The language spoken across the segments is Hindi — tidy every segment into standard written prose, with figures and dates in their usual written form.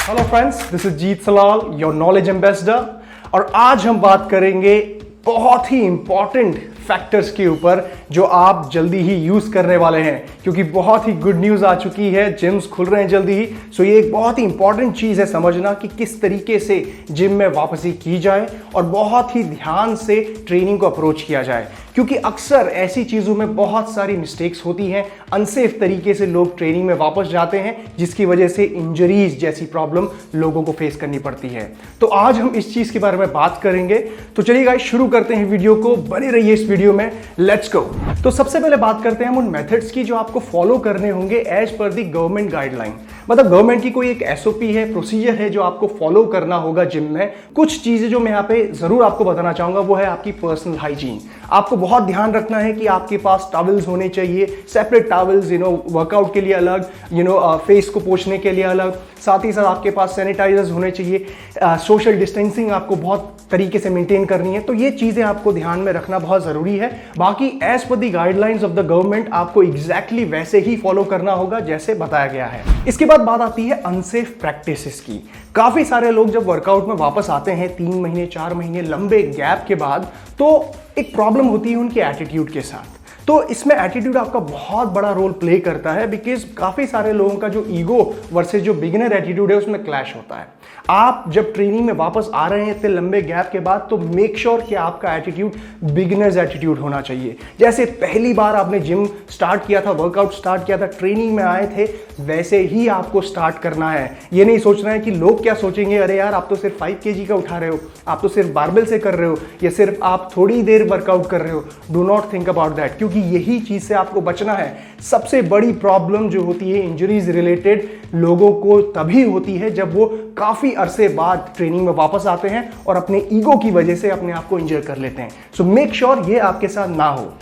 Hello friends, this is Jeet Salal, your knowledge ambassador. और आज हम बात करेंगे बहुत ही इंपॉर्टेंट फैक्टर्स के ऊपर जो आप जल्दी ही यूज करने वाले हैं, क्योंकि बहुत ही गुड न्यूज आ चुकी है, जिम्स खुल रहे हैं जल्दी ही। सो ये एक बहुत ही इंपॉर्टेंट चीज है समझना कि किस तरीके से जिम में वापसी की जाए और बहुत ही ध्यान से ट्रेनिंग को अप्रोच किया जाए, क्योंकि अक्सर ऐसी चीजों में बहुत सारी मिस्टेक्स होती हैं। अनसेफ तरीके से लोग ट्रेनिंग में वापस जाते हैं, जिसकी वजह से इंजरीज जैसी प्रॉब्लम लोगों को फेस करनी पड़ती है। तो आज हम इस चीज के बारे में बात करेंगे। तो चलिए गाइस, शुरू करते हैं वीडियो को, बने रहिए इस वीडियो में, लेट्स गो। तो सबसे पहले बात करते हैं हम उन मेथड्स की जो आपको फॉलो करने होंगे as per the government guideline. मतलब गवर्नमेंट की कोई एक एसओपी है, प्रोसीजर है जो आपको फॉलो करना होगा जिम में। कुछ चीजें जो मैं यहाँ पे जरूर आपको बताना चाहूंगा वो है आपकी पर्सनल हाइजीन। आपको बहुत ध्यान रखना है कि आपके पास टॉवल्स होने चाहिए, सेपरेट टॉवल्स, वर्कआउट के लिए अलग, फेस को पोंछने के लिए अलग, साथ ही साथ आपके पास सैनिटाइजर्स होने चाहिए, सोशल डिस्टेंसिंग आपको बहुत तरीके से मेंटेन करनी है। तो ये चीजें आपको ध्यान में रखना बहुत जरूरी है। बाकी as per the guidelines of the government आपको एग्जैक्टली वैसे ही फॉलो करना होगा जैसे बताया गया है। इसके बाद बात आती है अनसेफ प्रैक्टिसेस की। काफी सारे लोग जब वर्कआउट में वापस आते हैं 3 महीने 4 महीने लंबे गैप के बाद, तो एक प्रॉब्लम होती है उनके एटीट्यूड के साथ। तो इसमें एटीट्यूड आपका बहुत बड़ा रोल प्ले करता है, बिकॉज काफी सारे लोगों का जो ईगो वर्सेस जो बिगिनर एटीट्यूड है उसमें क्लैश होता है। आप जब ट्रेनिंग में वापस आ रहे हैं इतने लंबे गैप के बाद, तो मेक श्योर कि आपका एटीट्यूड बिगिनर्स एटीट्यूड होना चाहिए। जैसे पहली बार आपने जिम स्टार्ट किया था, वर्कआउट स्टार्ट किया था, ट्रेनिंग में आए थे, वैसे ही आपको स्टार्ट करना है। ये नहीं सोचना है कि लोग क्या सोचेंगे, अरे यार आप तो सिर्फ 5 kg का उठा रहे हो, आप तो सिर्फ बारबेल से कर रहे हो, या सिर्फ आप थोड़ी देर वर्कआउट कर रहे हो। Do not think about that, क्योंकि यही चीज से आपको बचना है। सबसे बड़ी प्रॉब्लम जो होती है इंजरीज रिलेटेड, लोगों को तभी होती है जब वो काफी अरसे बाद ट्रेनिंग में वापस आते हैं और अपने ईगो की वजह से अपने आप को इंजर कर लेते हैं। सो मेक श्योर ये आपके साथ ना हो।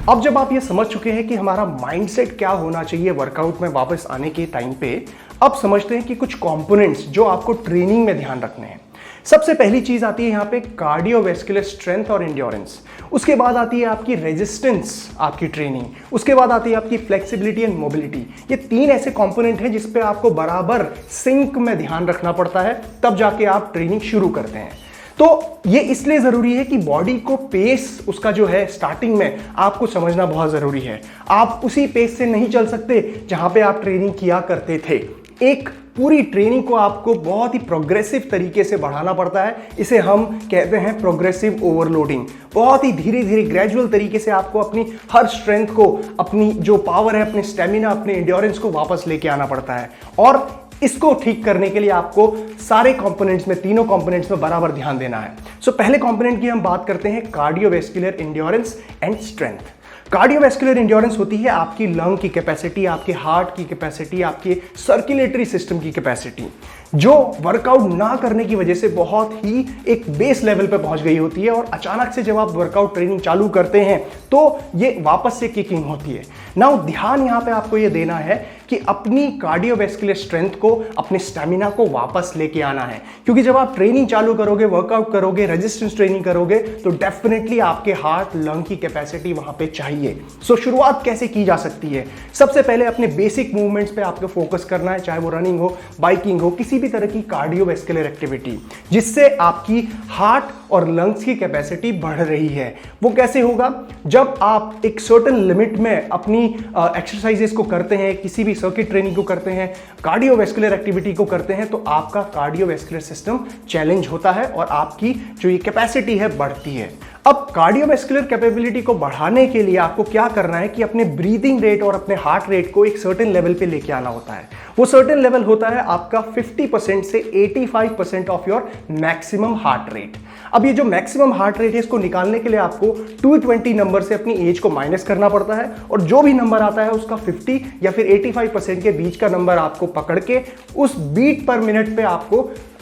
अब जब आप ये समझ चुके हैं कि हमारा माइंडसेट क्या होना चाहिए वर्कआउट में वापस आने के टाइम पे, अब समझते हैं कि कुछ कंपोनेंट्स जो आपको ट्रेनिंग में ध्यान रखने हैं। सबसे पहली चीज आती है यहाँ पे कार्डियोवैस्कुलर स्ट्रेंथ और एंड्योरेंस। उसके बाद आती है आपकी रेजिस्टेंस, आपकी ट्रेनिंग। उसके बाद आती है आपकी फ्लेक्सिबिलिटी एंड मोबिलिटी। ये 3 ऐसे कंपोनेंट हैं जिस पे आपको बराबर सिंक में ध्यान रखना पड़ता है, तब जाके आप ट्रेनिंग शुरू करते हैं। तो ये इसलिए जरूरी है कि बॉडी को पेस उसका जो है स्टार्टिंग में आपको समझना बहुत जरूरी है। आप उसी पेस से नहीं चल सकते जहां पे आप ट्रेनिंग किया करते थे। एक पूरी ट्रेनिंग को आपको बहुत ही प्रोग्रेसिव तरीके से बढ़ाना पड़ता है। इसे हम कहते हैं प्रोग्रेसिव ओवरलोडिंग। बहुत ही धीरे धीरे ग्रेजुअल तरीके से आपको अपनी हर स्ट्रेंथ को, अपनी जो पावर है, अपने स्टेमिना, अपने एंड्योरेंस को वापस लेके आना पड़ता है। और इसको ठीक करने के लिए आपको सारे कंपोनेंट्स में, तीनों कंपोनेंट्स में बराबर ध्यान देना है। सो पहले कंपोनेंट की हम बात करते हैं cardiovascular endurance and strength. Cardiovascular endurance होती है आपकी लंग की कैपेसिटी, आपके हार्ट की कैपेसिटी, आपके सर्कुलेटरी सिस्टम की कैपेसिटी, जो वर्कआउट ना करने की वजह से बहुत ही एक बेस लेवल पे पहुंच गई होती है। और अचानक से जब आप वर्कआउट ट्रेनिंग चालू करते हैं तो ये वापस से किकिंग होती है। नाउ ध्यान यहां पे आपको ये देना है कि अपनी कार्डियोवैस्कुलर स्ट्रेंथ को, अपने स्टैमिना को वापस लेके आना है, क्योंकि जब आप ट्रेनिंग चालू करोगे, वर्कआउट करोगे, रेजिस्टेंस ट्रेनिंग करोगे, तो डेफिनेटली आपके हार्ट लंग की कैपेसिटी वहां पे चाहिए। सो शुरुआत कैसे की जा सकती है? सबसे पहले अपने बेसिक मूवमेंट्स पे आपको फोकस करना है, चाहे वो रनिंग हो, बाइकिंग हो, किसी भी तरह की कार्डियोवैस्कुलर एक्टिविटी जिससे आपकी हार्ट और लंग्स की कैपेसिटी बढ़ रही है। वो कैसे होगा? जब आप एक सर्टेन लिमिट में अपनी एक्सरसाइजेस को करते हैं, किसी भी सर्किट ट्रेनिंग को करते हैं, कार्डियोवैस्कुलर एक्टिविटी को करते हैं, तो आपका कार्डियोवैस्कुलर सिस्टम चैलेंज होता है और आपकी जो ये कैपेसिटी है बढ़ती है। अब कार्डियोवैस्कुलर कैपेबिलिटी को बढ़ाने के लिए आपको क्या करना है कि अपने ब्रीदिंग रेट और अपने हार्ट रेट को एक सर्टेन लेवल पे लेके आना होता है। वो सर्टेन लेवल होता है आपका 50% से 85% of your maximum heart rate. अब ये जो मैक्सिमम हार्ट रेट है, इसको निकालने के लिए आपको 220 नंबर से अपनी एज को माइनस करना पड़ता है, और जो भी नंबर आता है उसका 50 या फिर 85% के बीच का नंबर आपको पकड़ के उस बीट पर मिनट पे आपको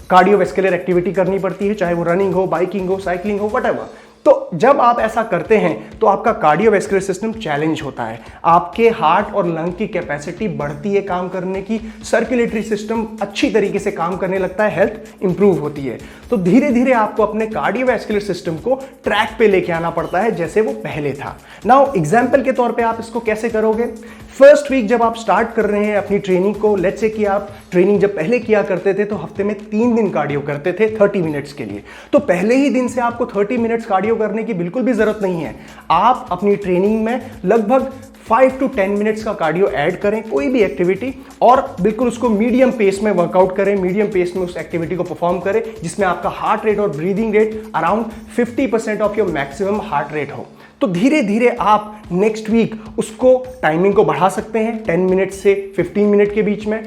कार्डियोवैस्कुलर एक्टिविटी करनी पड़ती है, चाहे वो रनिंग हो, बाइकिंग हो, साइकिलिंग हो, व्हाटएवर। तो जब आप ऐसा करते हैं तो आपका कार्डियोवैस्कुलर सिस्टम चैलेंज होता है, आपके हार्ट और लंग की कैपेसिटी बढ़ती है काम करने की, सर्कुलेटरी सिस्टम अच्छी तरीके से काम करने लगता है, हेल्थ इंप्रूव होती है। तो धीरे धीरे आपको अपने कार्डियोवैस्कुलर सिस्टम को ट्रैक पे लेके आना पड़ता है जैसे वो पहले था। नाउ एग्जांपल के तौर पे आप इसको कैसे करोगे? फर्स्ट वीक जब आप स्टार्ट कर रहे हैं अपनी ट्रेनिंग को, लेट्स से कि आप ट्रेनिंग जब पहले किया करते थे तो हफ्ते में 3 दिन कार्डियो करते थे 30 मिनट्स के लिए, तो पहले ही दिन से आपको 30 मिनट्स कार्डियो करने की बिल्कुल भी जरूरत नहीं है। आप अपनी ट्रेनिंग में लगभग 5 to 10 मिनट्स का कार्डियो ऐड करें, कोई भी एक्टिविटी, और बिल्कुल उसको मीडियम पेस में वर्कआउट करें, मीडियम पेस में उस एक्टिविटी को परफॉर्म करें जिसमें आपका हार्ट रेट और breathing rate around 50% of your maximum heart rate हो। तो धीरे धीरे आप नेक्स्ट वीक उसको टाइमिंग को बढ़ा सकते हैं 10 मिनट से 15 मिनट के बीच में।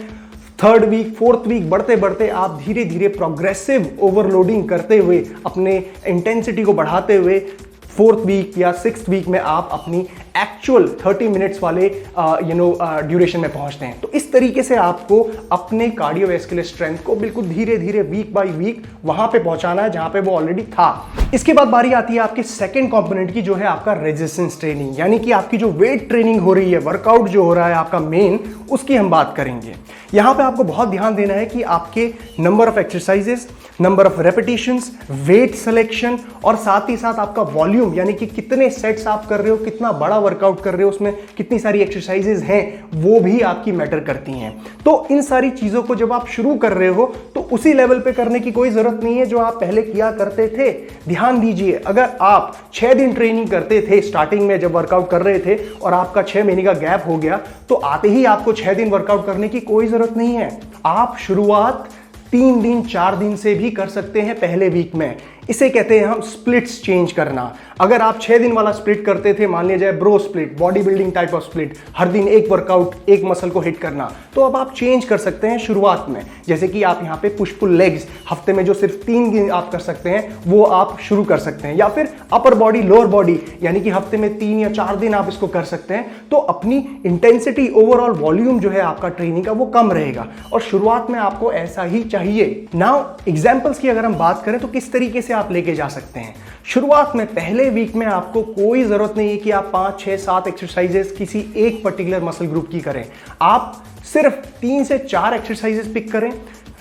थर्ड वीक, फोर्थ वीक बढ़ते बढ़ते आप धीरे धीरे प्रोग्रेसिव ओवरलोडिंग करते हुए, अपने इंटेंसिटी को बढ़ाते हुए फोर्थ वीक या सिक्स्थ वीक में आप अपनी एक्चुअल 30 मिनट्स वाले ड्यूरेशन में पहुंचते हैं। तो इस तरीके से आपको अपने कार्डियोवैस्कुलर स्ट्रेंथ को बिल्कुल धीरे धीरे वीक बाय वीक वहां पे पहुंचाना है जहां पे वो ऑलरेडी था। इसके बाद बारी आती है आपके सेकंड कंपोनेंट की, जो है आपका रेजिस्टेंस ट्रेनिंग, यानी कि आपकी जो वेट ट्रेनिंग हो रही है, वर्कआउट जो हो रहा है आपका मेन, उसकी हम बात करेंगे। यहां पे आपको बहुत ध्यान देना है कि आपके number of exercises, number of repetitions, weight selection और साथ ही साथ आपका वॉल्यूम, यानी कि कितने सेट्स आप कर रहे हो, कितना बड़ा वर्कआउट कर रहे हो, उसमें कितनी सारी एक्सरसाइजेस हैं, वो भी आपकी मैटर करती हैं। तो इन सारी चीजों को जब आप शुरू कर रहे हो तो उसी लेवल पे करने की कोई जरूरत नहीं है जो आप पहले किया करते थे। ध्यान दीजिए, अगर आप 6 दिन ट्रेनिंग करते थे स्टार्टिंग में जब वर्कआउट कर रहे थे और आपका 6 महीने का गैप हो गया, तो आते ही आपको 6 दिन वर्कआउट करने की कोई जरूरत नहीं है। आप शुरुआत 3 दिन 4 दिन से भी कर सकते हैं पहले वीक में। इसे कहते हैं हम स्प्लिट्स चेंज करना। अगर आप 6 दिन वाला स्प्लिट करते थे, मान लिया जाए bro split, body building type of split, हर दिन एक वर्कआउट, एक मसल को हिट करना, तो अब आप चेंज कर सकते हैं शुरुआत में। जैसे कि आप यहाँ पे पुश पुल लेग्स हफ्ते में जो सिर्फ 3 दिन आप कर सकते हैं वो आप शुरू कर सकते हैं, या फिर अपर बॉडी लोअर बॉडी, यानी कि हफ्ते में 3 या 4 दिन आप इसको कर सकते हैं। तो अपनी इंटेंसिटी, ओवरऑल वॉल्यूम जो है आपका ट्रेनिंग का वो कम रहेगा, और शुरुआत में आपको ऐसा ही चाहिए। नाउ एग्जांपल्स की अगर हम बात करें तो किस तरीके से आप लेके जा सकते हैं। शुरुआत में पहले वीक में आपको कोई जरूरत नहीं है कि आप 5, 6, 7 एक्सरसाइजेस किसी एक पर्टिकुलर मसल ग्रुप की करें। आप सिर्फ 3 से 4 एक्सरसाइजेस पिक करें।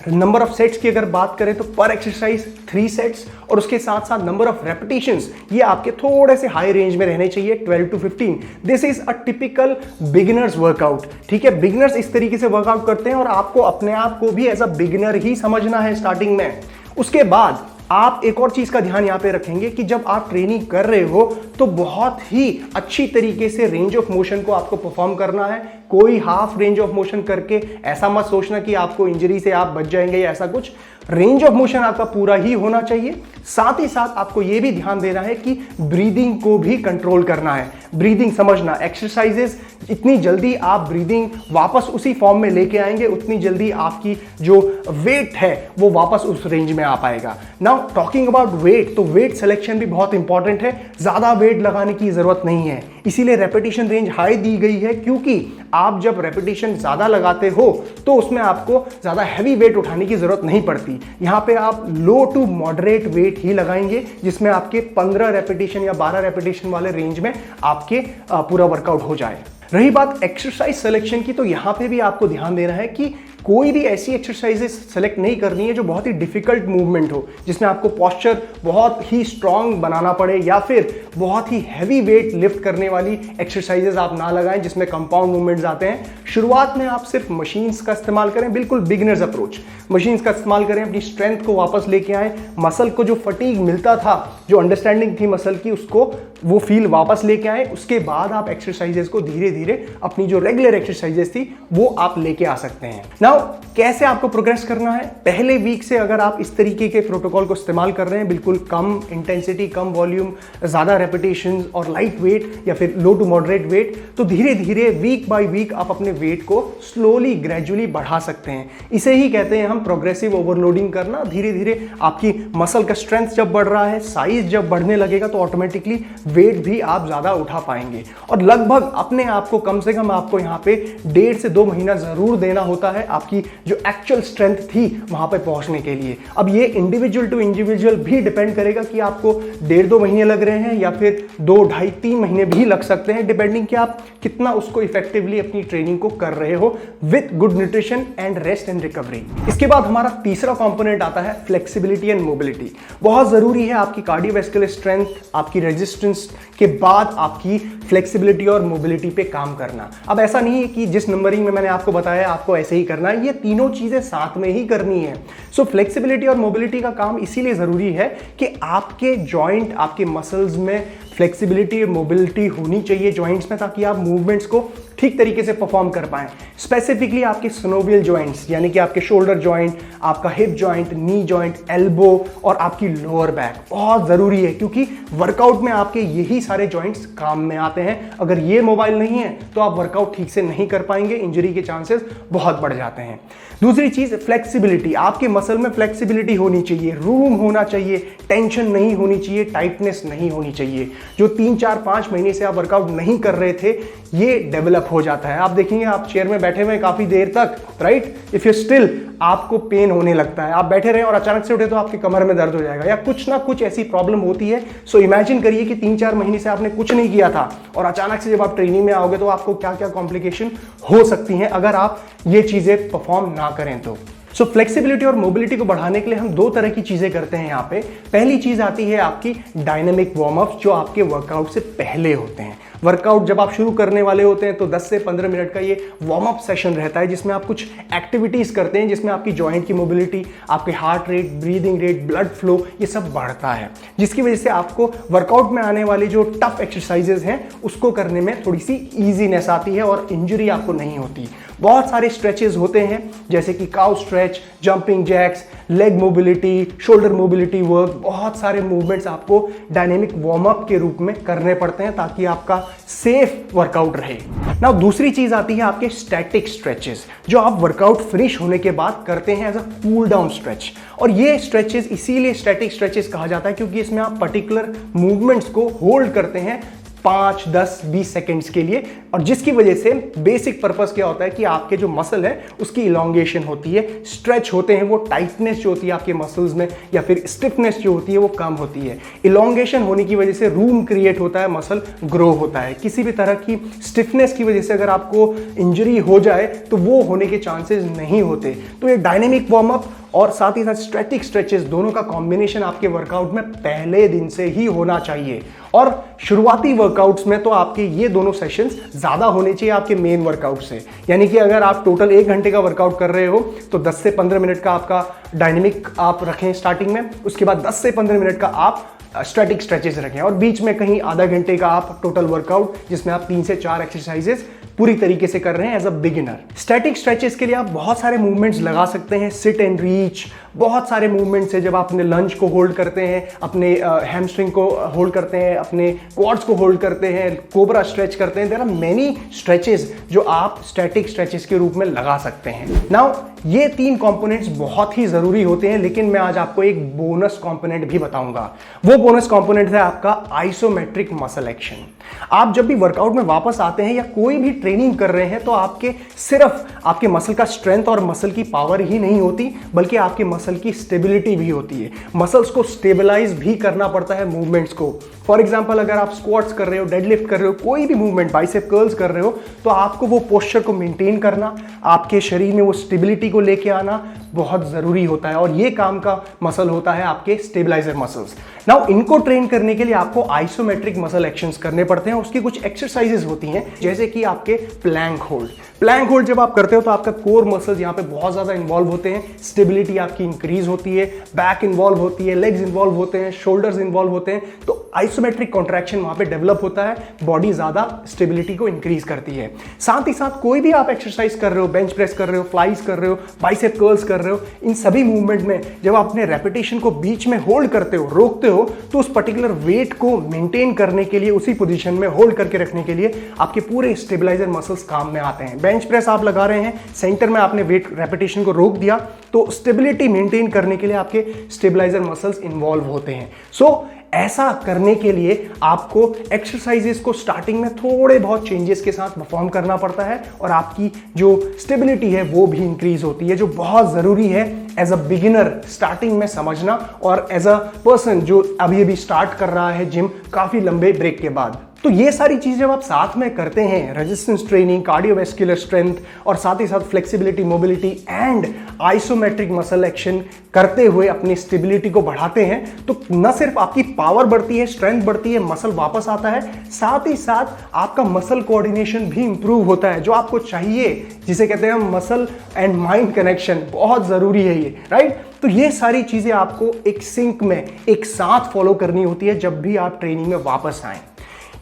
नंबर ऑफ सेट्स की अगर बात करें तो पर एक्सरसाइज 3 सेट्स, और उसके साथ साथ नंबर ऑफ रेपिटेशंस ये आपके थोड़े से हाई रेंज में रहने चाहिए, 12 to 15। This is a typical beginners workout. ठीक है, बिगिनर्स इस तरीके से वर्कआउट करते हैं और आपको अपने आप को भी एज अ बिगिनर ही समझना है स्टार्टिंग में। उसके बाद आप एक और चीज का ध्यान यहां पे रखेंगे कि जब आप ट्रेनिंग कर रहे हो तो बहुत ही अच्छी तरीके से रेंज ऑफ मोशन को आपको परफॉर्म करना है। कोई हाफ रेंज ऑफ मोशन करके ऐसा मत सोचना कि आपको इंजरी से आप बच जाएंगे या ऐसा कुछ। रेंज ऑफ मोशन आपका पूरा ही होना चाहिए। साथ ही साथ आपको यह भी ध्यान देना है कि ब्रीदिंग को भी कंट्रोल करना है। ब्रीदिंग समझना, एक्सरसाइजेस इतनी जल्दी आप ब्रीदिंग वापस उसी फॉर्म में लेके आएंगे, उतनी जल्दी आपकी जो वेट है वो वापस उस रेंज में आ पाएगा। नाउ टॉकिंग अबाउट वेट, तो वेट सिलेक्शन भी बहुत इंपॉर्टेंट है। ज्यादा वेट लगाने की जरूरत नहीं है, इसीलिए रेपिटेशन रेंज हाई दी गई है, क्योंकि आप जब रेपिटेशन ज्यादा लगाते हो तो उसमें आपको ज्यादा हैवी वेट उठाने की जरूरत नहीं पड़ती। यहां पे आप लो टू मॉडरेट वेट ही लगाएंगे, जिसमें आपके 15 रेपिटेशन या 12 रेपिटेशन वाले रेंज में आपके पूरा वर्कआउट हो जाए। रही बात एक्सरसाइज सिलेक्शन की, तो यहां पे भी आपको ध्यान देना है कि कोई भी ऐसी एक्सरसाइजेस सेलेक्ट नहीं करनी है जो बहुत ही डिफिकल्ट मूवमेंट हो, जिसमें आपको पोस्चर बहुत ही स्ट्रांग बनाना पड़े, या फिर बहुत ही हैवी वेट लिफ्ट करने वाली एक्सरसाइजेस आप ना लगाएं जिसमें कंपाउंड मूवमेंट्स आते हैं। शुरुआत में आप सिर्फ मशीन्स का इस्तेमाल करें, बिल्कुल बिगिनर्स अप्रोच। मशीन्स का इस्तेमाल करें, अपनी स्ट्रेंथ को वापस लेके आए, मसल को जो फटीग मिलता था, जो अंडरस्टैंडिंग थी मसल की, उसको वो फील वापस लेके आए। उसके बाद आप एक्सरसाइजेस को धीरे धीरे अपनी जो रेगुलर एक्सरसाइजेस थी वो आप लेके आ सकते हैं। नाउ कैसे आपको प्रोग्रेस करना है? पहले वीक से अगर आप इस तरीके के प्रोटोकॉल को इस्तेमाल कर रहे हैं, बिल्कुल कम इंटेंसिटी, कम वॉल्यूम, ज्यादा रेपिटेशंस और लाइट वेट या फिर लो टू मॉडरेट वेट, तो धीरे धीरे वीक बाय वीक आप अपने वेट को स्लोली ग्रेजुअली बढ़ा सकते हैं। इसे ही कहते हैं हम प्रोग्रेसिव ओवरलोडिंग करना। धीरे धीरे आपकी मसल का स्ट्रेंथ जब बढ़ रहा है, साइज जब बढ़ने लगेगा, तो ऑटोमेटिकली वेट भी आप ज्यादा उठा पाएंगे। और लगभग अपने आप को कम से कम आपको यहाँ पे 1.5 से 2 महीना जरूर देना होता है। आप आपकी जो एक्चुअल स्ट्रेंथ थी वहां पे पहुंचने के लिए। अब ये इंडिविजुअल टू इंडिविजुअल भी डिपेंड करेगा कि आपको 1.5-2 महीने लग रहे हैं या फिर 2, 2.5, 3 महीने भी लग सकते हैं, डिपेंडिंग कि आप कितना उसको इफेक्टिवली अपनी ट्रेनिंग को कर रहे हो with good nutrition and rest and recovery. इसके बाद हमारा तीसरा कंपोनेंट आता है फ्लेक्सिबिलिटी एंड मोबिलिटी। बहुत जरूरी है आपकी कार्डियोवैस्कुलर स्ट्रेंथ, आपकी रेजिस्टेंस के बाद आपकी फ्लेक्सिबिलिटी और मोबिलिटी पे काम करना। अब ऐसा नहीं है कि जिस नंबरिंग में मैंने आपको बताया आपको ऐसे ही करना है, ये तीनों चीजें साथ में ही करनी है। सो फ्लेक्सिबिलिटी और मोबिलिटी का काम इसीलिए जरूरी है कि आपके जॉइंट, आपके मसल्स में फ्लेक्सिबिलिटी और मोबिलिटी होनी चाहिए जॉइंट्स में, ताकि आप मूवमेंट्स को ठीक तरीके से परफॉर्म कर पाएं। स्पेसिफिकली आपके सिनोवियल जॉइंट्स यानी कि आपके शोल्डर जॉइंट, आपका hip joint, knee joint, elbow और आपकी लोअर बैक बहुत जरूरी है, क्योंकि वर्कआउट में आपके यही सारे जॉइंट्स काम में आते हैं। अगर ये मोबाइल नहीं है तो आप वर्कआउट ठीक से नहीं कर पाएंगे, इंजरी के चांसेस बहुत बढ़ जाते हैं। दूसरी चीज फ्लेक्सिबिलिटी, आपके मसल में फ्लेक्सिबिलिटी होनी चाहिए, रूम होना चाहिए, टेंशन नहीं होनी चाहिए, टाइटनेस नहीं होनी चाहिए। जो 3, 4, 5 महीने से आप वर्कआउट नहीं कर रहे थे ये डेवलप हो जाता है। आप देखेंगे आप चेयर में बैठे हुए काफी देर तक, राइट, इफ यू स्टिल आपको पेन होने लगता है, आप बैठे रहे और अचानक से उठे तो आपकी कमर में दर्द हो जाएगा या कुछ ना कुछ ऐसी प्रॉब्लम होती है। सो इमेजिन करिए कि 3-4 महीने से आपने कुछ नहीं किया था और अचानक से जब आप ट्रेनिंग में आओगे तो आपको क्या क्या कॉम्प्लिकेशन हो सकती हैं अगर आप ये चीजें परफॉर्म ना करें तो। सो फ्लेक्सिबिलिटी और मोबिलिटी को बढ़ाने के लिए हम 2 तरह की चीजें करते हैं यहाँ पे। पहली चीज आती है आपकी डायनेमिक वार्म अप, जो आपके वर्कआउट से पहले होते हैं। वर्कआउट जब आप शुरू करने वाले होते हैं तो 10 से 15 मिनट का ये वार्म अप सेशन रहता है, जिसमें आप कुछ एक्टिविटीज करते हैं, जिसमें आपकी जॉइंट की मोबिलिटी, आपके heart rate, breathing rate, blood flow, ये सब बढ़ता है, जिसकी वजह से आपको वर्कआउट में आने वाली जो टफ एक्सरसाइजेज हैं उसको करने में थोड़ी सी ईजीनेस आती है और इंजरी आपको नहीं होती। बहुत सारे स्ट्रेचेस होते हैं जैसे कि cow stretch, jumping jacks, leg mobility, shoulder mobility work, बहुत सारे मूवमेंट्स आपको डायनेमिक वार्म अप के रूप में करने पड़ते हैं ताकि आपका सेफ वर्कआउट रहे। नाउ दूसरी चीज आती है आपके स्टैटिक स्ट्रेचेस, जो आप वर्कआउट फिनिश होने के बाद करते हैं as a cool down stretch. और ये स्ट्रेचेस इसीलिए स्टैटिक स्ट्रेचेस कहा जाता है क्योंकि इसमें आप पर्टिकुलर मूवमेंट्स को होल्ड करते हैं 5, 10, 20 सेकेंड्स के लिए, और जिसकी वजह से बेसिक पर्पस क्या होता है कि आपके जो मसल है उसकी इलॉन्गेशन होती है, स्ट्रेच होते हैं, वो टाइटनेस जो होती है आपके मसल्स में या फिर स्टिफनेस जो होती है वो कम होती है। इलॉन्गेशन होने की वजह से रूम क्रिएट होता है, मसल ग्रो होता है। किसी भी तरह की स्टिफनेस की वजह से अगर आपको इंजरी हो जाए तो वो होने के चांसेस नहीं होते। तो ये डायनेमिक वार्म अप और साथ ही साथ स्टैटिक स्ट्रेचेस दोनों का कॉम्बिनेशन आपके वर्कआउट में पहले दिन से ही होना चाहिए। और शुरुआती वर्कआउट्स में तो आपके ये दोनों सेशंस ज्यादा होने चाहिए आपके मेन वर्कआउट से। यानी कि अगर आप टोटल 1 घंटे का वर्कआउट कर रहे हो तो 10 से 15 मिनट का आपका डायनेमिक आप रखें स्टार्टिंग में, उसके बाद 10 से 15 मिनट का आप स्टैटिक स्ट्रेचेस रखें और बीच में कहीं आधा घंटे का आप टोटल वर्कआउट जिसमें आप 3 से 4 एक्सरसाइजेस पूरी तरीके से कर रहे हैं as a beginner. Static stretches के लिए आप बहुत सारे मूवमेंट्स लगा सकते हैं, सिट एंड रीच, बहुत सारे मूवमेंट्स है जब आप अपने लंज को होल्ड करते हैं, अपने हैमस्ट्रिंग को होल्ड करते हैं, अपने क्वाड्स को होल्ड करते हैं, कोबरा स्ट्रेच करते हैं। देयर आर मेनी स्ट्रेचेस जो आप स्टैटिक स्ट्रेचेस के रूप में लगा सकते हैं। नाउ ये 3 कंपोनेंट्स बहुत ही जरूरी होते हैं, लेकिन मैं आज आपको एक बोनस कंपोनेंट भी बताऊंगा। वो बोनस कंपोनेंट है आपका आइसोमेट्रिक मसल एक्शन। आप जब भी वर्कआउट में वापस आते हैं या कोई भी ट्रेनिंग कर रहे हैं तो आपके सिर्फ आपके मसल का स्ट्रेंथ और मसल की पावर ही नहीं होती, बल्कि आपके मसल की स्टेबिलिटी भी होती है। मसल्स को स्टेबलाइज भी करना पड़ता है मूवमेंट्स को। फॉर एग्जांपल अगर आप स्क्वाट्स कर रहे हो, डेडलिफ्ट कर रहे हो, कोई भी मूवमेंट, बाइसेप कर्ल्स कर रहे हो, तो आपको वो पोस्चर को मेंटेन करना, आपके शरीर में वो स्टेबिलिटी को लेके आना बहुत जरूरी होता है। और ये काम का मसल होता है आपके स्टेबलाइजर मसल्स। नाउ इनको ट्रेन करने के लिए आपको आइसोमेट्रिक मसल एक्शंस करने पड़ते हैं। उसकी कुछ एक्सरसाइजेस होती हैं जैसे कि आपके प्लैंक होल्ड। प्लैंक होल्ड जब आप करते हो तो आपका कोर मसल्स यहाँ पे बहुत ज्यादा इन्वॉल्व होते हैं, स्टेबिलिटी आपकी इंक्रीज होती है, बैक इन्वॉल्व होती है, लेग्स इन्वॉल्व होते हैं, शोल्डर्स इन्वॉल्व होते हैं। तो आइसोमेट्रिक कॉन्ट्रैक्शन वहां पे डेवलप होता है, बॉडी ज्यादा स्टेबिलिटी को इंक्रीज करती है। साथ ही साथ कोई भी आप एक्सरसाइज कर रहे हो, बेंच प्रेस कर रहे हो, फ्लाइज कर रहे हो, बाइसेप कर्ल्स कर रहे हो, इन सभी मूवमेंट में जब आप अपने रेपिटेशन को बीच में होल्ड करते हो, रोकते हो, तो उस पर्टिकुलर वेट को मेंटेन करने के लिए, उसी पोजीशन में होल्ड करके रखने के लिए आपके पूरे स्टेबलाइजर मसल्स काम में आते हैं। बेंच प्रेस आप लगा रहे हैं, सेंटर में आपने वेट रेपिटेशन को रोक दिया, तो स्टेबिलिटी मेंटेन करने के लिए आपके स्टेबलाइजर मसल्स इन्वॉल्व होते हैं। सो ऐसा करने के लिए आपको एक्सरसाइजेस को स्टार्टिंग में थोड़े बहुत चेंजेस के साथ परफॉर्म करना पड़ता है और आपकी जो स्टेबिलिटी है वो भी इंक्रीज होती है, जो बहुत जरूरी है एज अ बिगिनर स्टार्टिंग में समझना और एज अ पर्सन जो अभी अभी स्टार्ट कर रहा है जिम काफी लंबे ब्रेक के बाद। तो ये सारी चीजें जब आप साथ में करते हैं, रेजिस्टेंस ट्रेनिंग, कार्डियोवैस्कुलर स्ट्रेंथ और साथ ही साथ flexibility, mobility and isometric muscle action करते हुए अपनी स्टेबिलिटी को बढ़ाते हैं, तो न सिर्फ आपकी पावर बढ़ती है, स्ट्रेंथ बढ़ती है, मसल वापस आता है, साथ ही साथ आपका मसल कोऑर्डिनेशन भी इंप्रूव होता है, जो आपको चाहिए, जिसे कहते हैं मसल एंड माइंड कनेक्शन। बहुत जरूरी है ये, राइट? तो ये सारी चीजें आपको एक सिंक में एक साथ फॉलो करनी होती है जब भी आप ट्रेनिंग में वापस आए।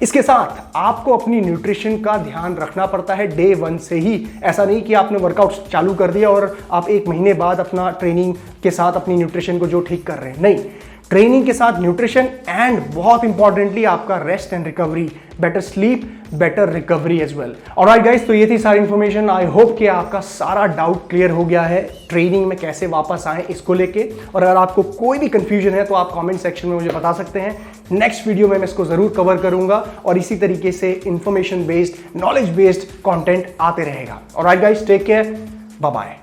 इसके साथ आपको अपनी न्यूट्रिशन का ध्यान रखना पड़ता है डे 1 से ही। ऐसा नहीं कि आपने वर्कआउट चालू कर दिया और आप 1 महीने बाद अपना ट्रेनिंग के साथ अपनी न्यूट्रिशन को जो ठीक कर रहे हैं, नहीं। ट्रेनिंग के साथ न्यूट्रिशन एंड बहुत इंपॉर्टेंटली आपका rest and recovery, better sleep, better recovery as well. Alright guys, तो ये थी सारी इंफॉर्मेशन। आई होप कि आपका सारा डाउट क्लियर हो गया है ट्रेनिंग में कैसे वापस आए इसको लेके। और अगर आपको कोई भी कंफ्यूजन है तो आप कमेंट सेक्शन में मुझे बता सकते हैं। नेक्स्ट वीडियो में मैं इसको जरूर कवर करूंगा और इसी तरीके से information based, knowledge based content आते रहेगा। Alright guys, take care, bye bye.